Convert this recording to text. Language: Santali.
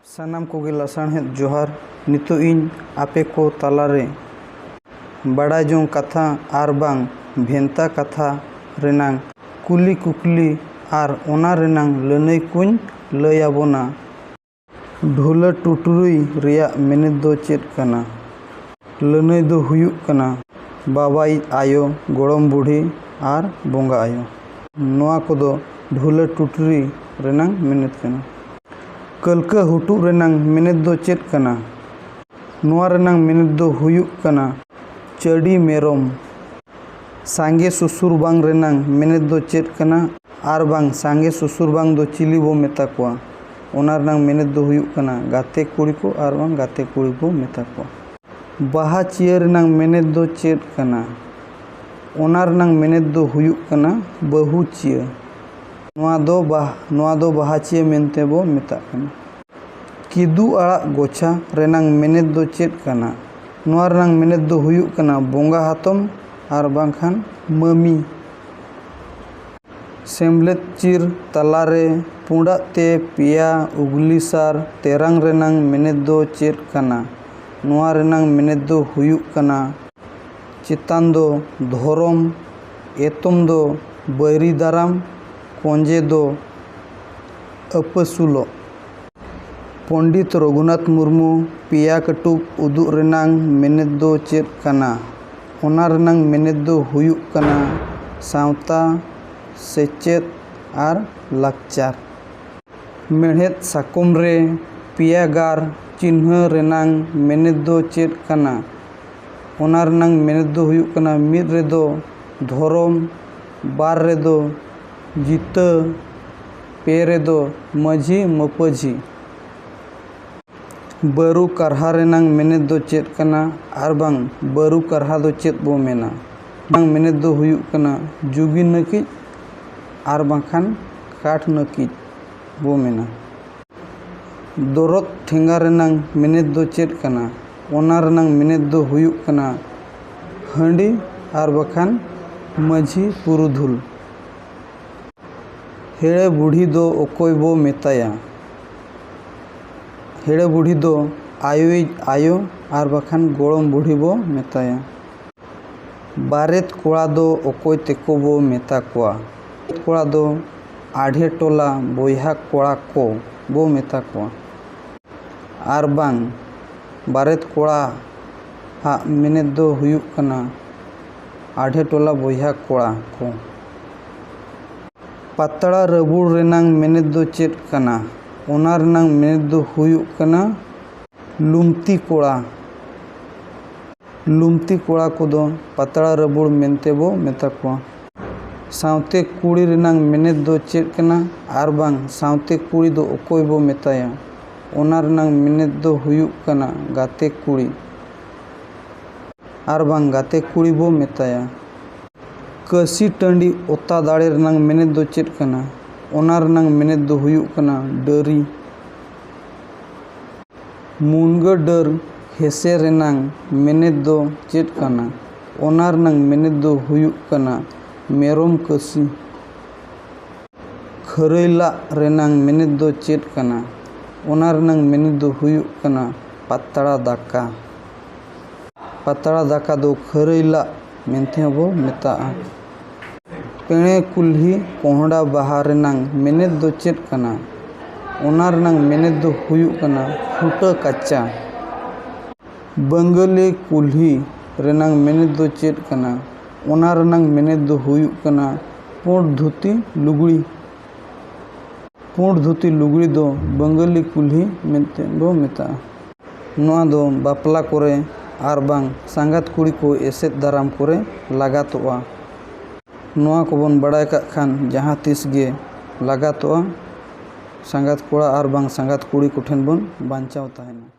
सानाम कोगे लासाणहेद जोहार। नितो इन आपे को तालारे बाड़ाय जोंग कथा आर बांग भेंता कथा रेनांग कुली कुकली आर ओना रेनांग लनई कुñ लयाबोना। ढोला टुटुरुई रेया मेनेद दो चेद कना। लनई दो हुयुग कना बाबाई आयो गोड़म बुढ़ी आर बोंगा आयो। नोआ कोदो ढोला टुटुरुई रेनांग मेनेद कना। कलका हुटुग रेनांग मेनेद दो चेद कना। नोआ रेनांग मेनेद दो हुयुग कना चड़ी मेरोम। सांगे सुसुर बांग रेनांग मेनेद दो चेद कना आर बांग सांगे सुसुर बांग दो चिली बो मेता कोआ। ओना रेनांग मेनेद दो हुयुग कना गाते कुड़ी को आर बांग गाते कुड़ी बो मेता कोआ। बाहा चिया रेनांग मेनेद दो चेद कना। ओना रेनांग मेनेद दो हुयुग कना बहु चिया। नोआ दो बाहा चिया मेनते बो मेता कना। किदू आड़ाग गोछा रेनांग मेनेद दो चेद कना। नोआ रेनांग मेनेद दो हुयुग कना बोंगा हातम आर बांखान ममी। सेमलेद चिर तालारे पुंडा ते पिया उगली सार तेरांग रेनांग मेनेद दो चेद कना। नोआ रेनांग मेनेद दो हुयुग कना चितान दो धोरम एतम दो बैरी दाराम कोंजे दो अपसुलो। पंडित रघुनाथ मुर्मू पिया कटुक उदुग रेनांग मेनेद दो चेद कना। ओना रेनांग मेनेद दो हुयुग कना सावता सेचेद आर लाकचार। मेढ़ेद साकम रे पिया गार चिन्ह रेनांग मेनेद दो चेद कना। ओना रेनांग मेनेद दो हुयुग कना मिद रेदो धोरम बार रेदो जिता पे रेदो माझी मपझी। बारू करहा रेनांग मेनेद दो चेद कना आर बांग बारू करहा दो चेद बो मेना। नांग मेनेद दो हुयुग कना जुगी नकिज आर बांखान काठ नकिज बो मेना। दरद ठेंगा रेनांग मेनेद दो चेद कना। ओना रेनांग मेनेद दो हुयुग कना हांडी आर बाखान माझी पुरुधुल। हेड़े बुढ़ी दो ओकोय बो मेताया। हेड़े बुढ़ी दो आयोइज आयो आर बाखान गोड़म बुढ़ी बो मेताया। बारेत कोड़ा दो ओकोय तेको बो मेता कोआ। कोड़ा दो आढ़े टोला बोयहा कोड़ा को बो मेता कोआ। आर बांग बारेत कोड़ा हा मेनेद दो हुयुग कना आढ़े टोला बोयहा कोड़ा को। पातड़ा रबुड़ रेनांग मेनेद दो चेद कना। ओना रेनांग मेनेद दो हुयुग कना लुमती कोड़ा। लुमती कोड़ा कोदो पातड़ा रबुड़ मेनते बो मेता कोआ। सावते कुड़ी रेनांग मेनेद दो चेद कना आर बांग सावते कुड़ी दो ओकोय बो मेताया। ओना रेनांग मेनेद दो हुयुग कना गाते कुड़ी आर बांग गाते कुड़ी बो मेताया। कसी टंडी ओता दाड़े रेनांग मेनेद दो चेद कना। ओना रेनांग मेनेद दो हुयुग कना डरी। मुनगा डर हेसे रेनांग मेनेद दो चेद कना। ओना रेनांग मेनेद दो हुयुग कना मेरोम कसी। खरैला रेनांग मेनेद दो चेद कना। ओना रेनांग मेनेद दो हुयुग कना पातड़ा दाका। पातड़ा दाका दो खरैला मेनते बो मेताआ। पेणे कुल्ही कोहड़ा बाहा रेनांग मेनेद दो चेद कना। ओना रेनांग मेनेद दो हुयुग कना फुटा काचा। बंगले कुल्ही रेनांग मेनेद दो चेद कना। ओना रेनांग मेनेद दो हुयुग कना पुंड धुती लुगड़ी। पुंड धुती लुगड़ी दो बंगली कुल्ही मेनते बो मेताआ। नोआ दो बापला कोरे आर बांग सांगात कुड़ी को एसेद दाराम कोरे लागातोआ। नोआ कोबन बड़ाय काग खान जहाँ तिस गे लागातोआ सांगात कोड़ा आर बांग सांगात कुड़ी कोठेन बन बांचाव ताहेना।